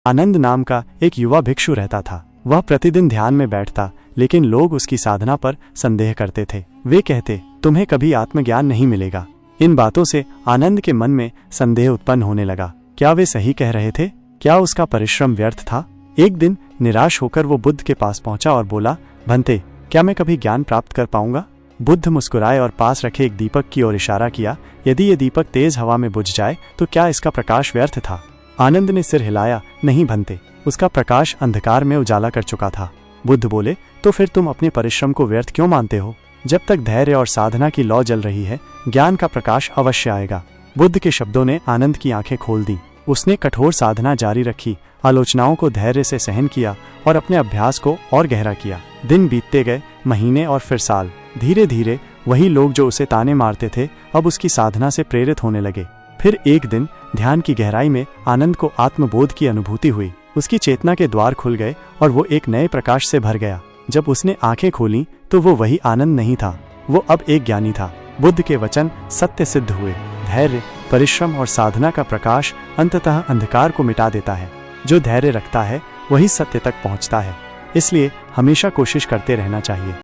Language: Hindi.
आनंद नाम का एक युवा भिक्षु रहता था। वह प्रतिदिन ध्यान में बैठता, लेकिन लोग उसकी साधना पर संदेह करते थे। वे कहते, तुम्हें कभी आत्मज्ञान नहीं मिलेगा। इन बातों से आनंद के मन में संदेह उत्पन्न होने लगा। क्या वे सही कह रहे थे? क्या उसका परिश्रम व्यर्थ था? एक दिन निराश होकर वो बुद्ध के पास पहुंचा और बोला, भंते, क्या मैं कभी ज्ञान प्राप्त कर पाऊंगा? बुद्ध मुस्कुराए और पास रखे एक दीपक की ओर इशारा किया। यदि ये दीपक तेज हवा में बुझ जाए तो क्या इसका प्रकाश व्यर्थ था? आनंद ने सिर हिलाया, नहीं भंते, उसका प्रकाश अंधकार में उजाला कर चुका था। बुद्ध बोले, तो फिर तुम अपने परिश्रम को व्यर्थ क्यों मानते हो? जब तक धैर्य और साधना की लौ जल रही है, ज्ञान का प्रकाश अवश्य आएगा। बुद्ध के शब्दों ने आनंद की आंखें खोल दी। उसने कठोर साधना जारी रखी, आलोचनाओं को धैर्य से सहन किया और अपने अभ्यास को और गहरा किया। दिन बीतते गए, महीने और फिर साल। धीरे धीरे वही लोग जो उसे ताने मारते थे, अब उसकी साधना से प्रेरित होने लगे। फिर एक दिन ध्यान की गहराई में आनंद को आत्मबोध की अनुभूति हुई। उसकी चेतना के द्वार खुल गए और वो एक नए प्रकाश से भर गया। जब उसने आंखें खोलीं तो वो वही आनंद नहीं था, वो अब एक ज्ञानी था। बुद्ध के वचन सत्य सिद्ध हुए। धैर्य, परिश्रम और साधना का प्रकाश अंततः अंधकार को मिटा देता है। जो धैर्य रखता है वही सत्य तक पहुंचता है। इसलिए हमेशा कोशिश करते रहना चाहिए।